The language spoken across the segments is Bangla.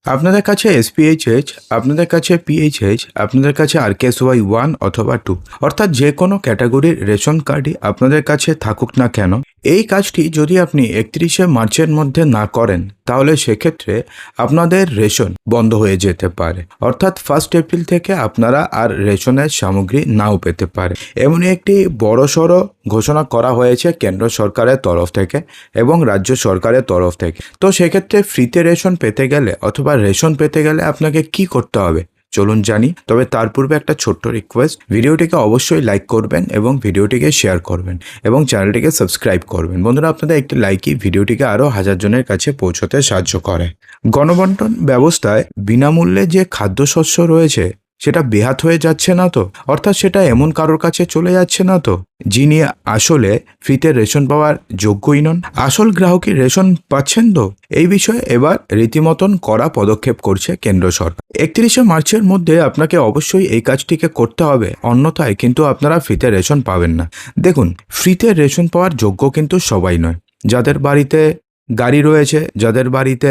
আপনাদের কাছে এসপিএইচএইচ, আপনাদের কাছে পিএইচএইচ, আপনাদের কাছে আরকেএসওয়াই 1 অথবা 2 অর্থাৎ যে কোনো ক্যাটাগরির রেশন কার্ডই আপনাদের কাছে থাকুক না কেন, এই কাজটি যদি আপনি 31শে মার্চের মধ্যে না করেন তাহলে সেক্ষেত্রে আপনাদের রেশন বন্ধ হয়ে যেতে পারে। অর্থাৎ 1 এপ্রিল থেকে আপনারা আর রেশনের সামগ্রী নাও পেতে পারে। এমনই একটি বড়সড় ঘোষণা করা হয়েছে কেন্দ্র সরকারের তরফ থেকে এবং রাজ্য সরকারের তরফ থেকে। তো সেক্ষেত্রে ফ্রিতে রেশন পেতে গেলে অথবা রেশন পেতে গেলে আপনাকে কি করতে হবে চলুন জানি। তবে তার পূর্বে একটা ছোট্ট রিকোয়েস্ট, ভিডিওটিকে অবশ্যই লাইক করবেন এবং ভিডিওটিকে শেয়ার করবেন এবং চ্যানেলটিকে সাবস্ক্রাইব করবেন। বন্ধুরা, আপনাদের একটি লাইকই ভিডিওটিকে আরও 1000 জনের কাছে পৌঁছতে সাহায্য করে। গণবন্টন ব্যবস্থায় বিনামূল্যে যে খাদ্যশস্য রয়েছে সেটা বেহাত হয়ে যাচ্ছে না তো? অর্থাৎ সেটা এমন কারোর কাছে চলে যাচ্ছে না তো যিনি আসলে ফ্রিতে রেশন পাওয়ার যোগ্যই নন? আসল গ্রাহকই রেশন পাচ্ছেন তো? এই বিষয়ে এবার রীতিমতন কড়া পদক্ষেপ করছে কেন্দ্র সরকার। 31শে মার্চের মধ্যে আপনাকে অবশ্যই এই কাজটিকে করতে হবে, অন্যথায় কিন্তু আপনারা ফ্রিতে রেশন পাবেন না। দেখুন, ফ্রিতে রেশন পাওয়ার যোগ্য কিন্তু সবাই নয়। যাদের বাড়িতে গাড়ি রয়েছে, যাদের বাড়িতে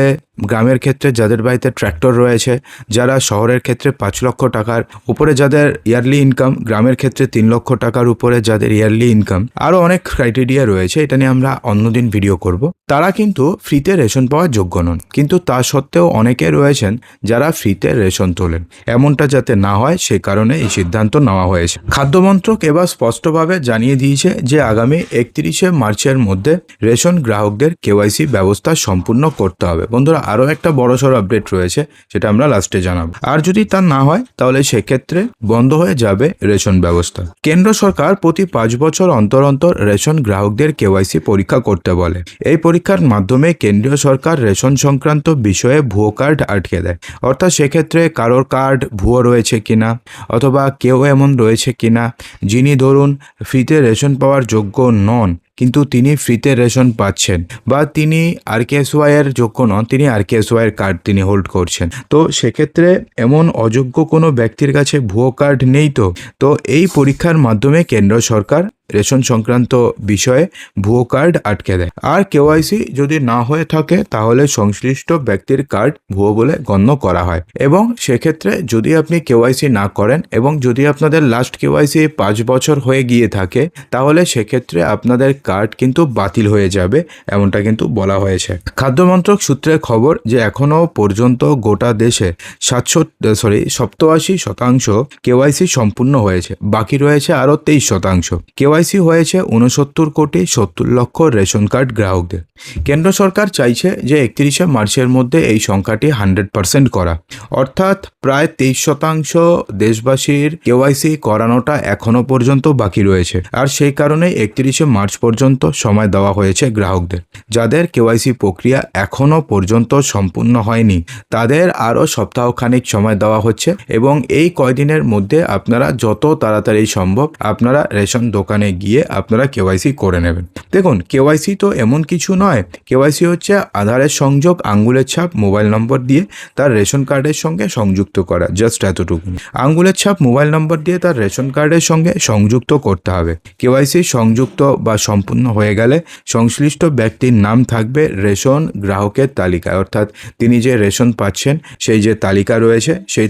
গ্রামের ক্ষেত্রে যাদের বাড়িতে ট্র্যাক্টর রয়েছে, যারা শহরের ক্ষেত্রে 5 লক্ষ টাকার উপরে যাদের ইয়ারলি ইনকাম, গ্রামের ক্ষেত্রে 3 লক্ষ টাকার উপরে যাদের ইয়ারলি ইনকাম, আরও অনেক ক্রাইটেরিয়া রয়েছে, এটা নিয়ে আমরা অন্যদিন ভিডিও করব। তারা কিন্তু ফ্রিতে রেশন পাওয়ার যোগ্য নন, কিন্তু তা সত্ত্বেও অনেকে রয়েছেন যারা ফ্রিতে রেশন তোলেন। এমনটা যাতে না হয় সে কারণে এই সিদ্ধান্ত নেওয়া হয়েছে। খাদ্য মন্ত্রক এবার স্পষ্টভাবে জানিয়ে দিয়েছে যে আগামী 31শে মার্চের মধ্যে রেশন গ্রাহকদের কেওয়াইসি ব্যবস্থা সম্পূর্ণ করতে হবে। বন্ধুরা, আরও একটা বড়সড় আপডেট রয়েছে, সেটা আমরা লাস্টে জানাবো। আর যদি তা না হয় তাহলে সেক্ষেত্রে বন্ধ হয়ে যাবে রেশন ব্যবস্থা। কেন্দ্র সরকার প্রতি 5 বছর অন্তর অন্তর রেশন গ্রাহকদের কেওয়াইসি পরীক্ষা করতে বলে। এই পরীক্ষার মাধ্যমে কেন্দ্রীয় সরকার রেশন সংক্রান্ত বিষয়ে ভুয়ো কার্ড আটকে দেয়। অর্থাৎ সেক্ষেত্রে কারোর কার্ড ভুয়ো রয়েছে কিনা অথবা কেউ এমন রয়েছে কিনা যিনি ধরুন ফ্রিতে রেশন পাওয়ার যোগ্য নন কিন্তু তিনি ফ্রিতে রেশন পাচ্ছেন, বা তিনি আরকেএসওয়াই এর যোগ্য নন, তিনি আরকেএসওয়াই এর কার্ড তিনি হোল্ড করছেন। তো সেক্ষেত্রে এমন অযোগ্য কোনো ব্যক্তির কাছে ভুয়ো কার্ড নেই তো? তো এই পরীক্ষার মাধ্যমে কেন্দ্র সরকার রেশন সংক্রান্ত বিষয়ে ভুয়ো কার্ড আটকে দেয়। আর কেওয়াইসি যদি না হয়ে থাকে তাহলে সংশ্লিষ্ট ব্যক্তির কার্ড ভুয়ো বলে গণ্য করা হয়। এবং সেক্ষেত্রে যদি আপনি কেওয়াইসি না করেন এবং যদি আপনাদের লাস্ট কেওয়াইসি 5 বছর হয়ে গিয়ে থাকে তাহলে সেক্ষেত্রে আপনাদের কার্ড কিন্তু বাতিল হয়ে যাবে, এমনটা কিন্তু বলা হয়েছে। খাদ্য মন্ত্রক সূত্রের খবর যে এখনও পর্যন্ত গোটা দেশে 87% কেওয়াইসি সম্পূর্ণ হয়েছে, বাকি রয়েছে আরও 23%। কেওয়াইসি হয়েছে 69 কোটি 70 লক্ষ রেশন কার্ড গ্রাহকদের। কেন্দ্র সরকার চাইছে যে 31শে মার্চের মধ্যে এই সংখ্যাটি 100% করা, অর্থাৎ প্রায় 23% দেশবাসীর কেওয়াইসি করানোটা এখনো পর্যন্ত বাকি রয়েছে। আর সেই কারণে 31শে মার্চ পর্যন্ত সময় দেওয়া হয়েছে গ্রাহকদের। যাদের কেওয়াইসি প্রক্রিয়া এখনো পর্যন্ত সম্পূর্ণ হয়নি তাদের আরও সপ্তাহখানিক সময় দেওয়া হচ্ছে এবং এই কয়দিনের মধ্যে আপনারা যত তাড়াতাড়ি সম্ভব আপনারা রেশন দোকানে গিয়ে আপনারা কেওয়াইসি করে নেবেন। দেখুন, কেওয়াইসি তো এমন কিছু নয়। কেওয়াইসি হচ্ছে আধারের সংযোগ, আঙ্গুলের ছাপ, মোবাইল নম্বর দিয়ে তার রেশন কার্ডের সঙ্গে সংযুক্ত করা, জাস্ট এতটুকু। আঙ্গুলের ছাপ, মোবাইল নম্বর দিয়ে তার রেশন কার্ডের সঙ্গে সংযুক্ত করতে হবে। কেওয়াইসি সংযুক্ত বা সম্পূর্ণ হয়ে গেলে সংশ্লিষ্ট ব্যক্তির নাম থাকবে রেশন গ্রাহকের তালিকায়, অর্থাৎ তিনি যে রেশন পাচ্ছেন সেই যে তালিকা রয়েছে সেই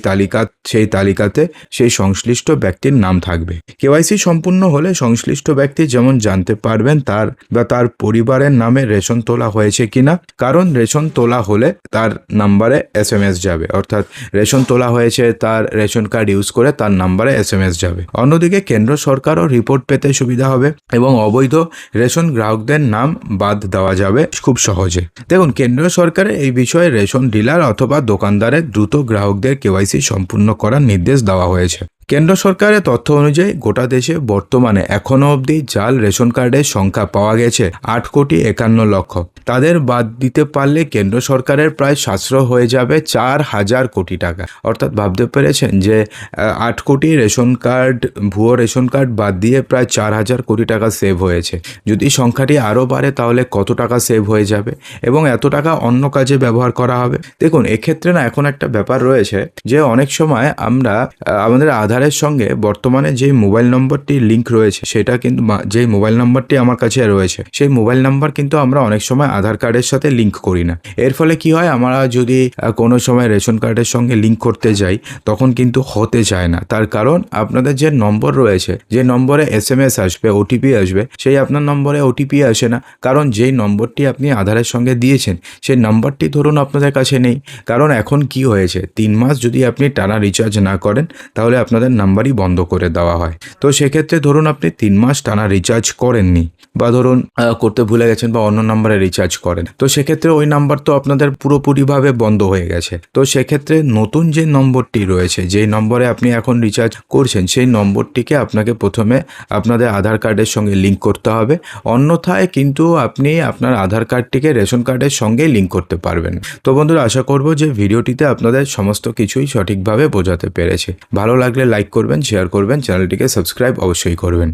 তালিকাতে সেই সংশ্লিষ্ট ব্যক্তির নাম থাকবে। কেওয়াইসি সম্পূর্ণ হলে সংশ্লিষ্ট ব্যক্তি যেমন জানতে পারবেন তার বা তার পরিবারের নামে রেশন তোলা হয়েছে কিনা, কারণ রেশন তোলা হলে তার নাম্বারে SMS যাবে, অর্থাৎ রেশন তোলা হয়েছে তার রেশন কার্ড ইউজ করে তার নাম্বারে SMS যাবে। অন্যদিকে কেন্দ্র সরকারও রিপোর্ট পেতে সুবিধা হবে এবং অবৈধ রেশন গ্রাহকদের নাম বাদ দেওয়া যাবে খুব সহজে। দেখুন, কেন্দ্রীয় সরকারের এই বিষয়ে রেশন ডিলার অথবা দোকানদারের দ্রুত গ্রাহকদের কেওয়াইসি সম্পূর্ণ করার নির্দেশ দেওয়া হয়েছে। কেন্দ্র সরকারের তথ্য অনুযায়ী গোটা দেশে বর্তমানে এখনও অবধি জাল রেশন কার্ডের সংখ্যা পাওয়া গেছে 8,51 লক্ষ। তাদের বাদ দিতে পারলে কেন্দ্র সরকারের প্রায় সাশ্রয় হয়ে যাবে 4,000 কোটি টাকা। অর্থাৎ ভাবতে পেরেছেন যে 8 কোটি রেশন কার্ড, ভুয়ো রেশন কার্ড বাদ দিয়ে প্রায় 4,000 কোটি টাকা সেভ হয়েছে। যদি সংখ্যাটি আরও বাড়ে তাহলে কত টাকা সেভ হয়ে যাবে এবং এত টাকা অন্য কাজে ব্যবহার করা হবে। দেখুন, এক্ষেত্রে না এখন একটা ব্যাপার রয়েছে যে অনেক সময় আমরা আমাদের আধার আধারের সঙ্গে বর্তমানে যে মোবাইল নম্বরটি লিঙ্ক রয়েছে সেটা কিন্তু যেই মোবাইল নম্বরটি আমার কাছে রয়েছে সেই মোবাইল নাম্বার কিন্তু আমরা অনেক সময় আধার কার্ডের সাথে লিঙ্ক করি না। এর ফলে কি হয়, আমরা যদি কোনো সময় রেশন কার্ডের সঙ্গে লিঙ্ক করতে যাই তখন কিন্তু হতে চায় না। তার কারণ আপনাদের যে নম্বর রয়েছে, যে নম্বরে SMS আসবে, ওটিপি আসবে, সেই আপনার নম্বরে ওটিপি আসে না। কারণ যেই নম্বরটি আপনি আধারের সঙ্গে দিয়েছেন সেই নম্বরটি ধরুন আপনাদের কাছে নেই। কারণ এখন কি হয়েছে, 3 মাস যদি আপনি টানা রিচার্জ না করেন তাহলে আপনাদের নাম্বারই বন্ধ করে দেওয়া হয়। তো সেক্ষেত্রে ধরুন আপনি 3 মাস টানা রিচার্জ করেননি, বা ধরুন করতে ভুলে গেছেন বা অন্য নাম্বারে রিচার্জ করেন, তো সেক্ষেত্রে ওই নাম্বার তো আপনাদের পুরোপুরিভাবে বন্ধ হয়ে গেছে। তো সেক্ষেত্রে নতুন যে নম্বরটি রয়েছে, যেই নম্বরে আপনি এখন রিচার্জ করছেন, সেই নম্বরটিকে আপনাকে প্রথমে আপনাদের আধার কার্ডের সঙ্গে লিঙ্ক করতে হবে। অন্যথায় কিন্তু আপনি আপনার আধার কার্ডটিকে রেশন কার্ডের সঙ্গেই লিঙ্ক করতে পারবেন। তো বন্ধুরা, আশা করব যে ভিডিওটিতে আপনাদের সমস্ত কিছুই সঠিকভাবে বোঝাতে পেরেছে। ভালো লাগলে লাইক করবেন, শেয়ার করবেন, চ্যানেলটিকে সাবস্ক্রাইব অবশ্যই করবেন।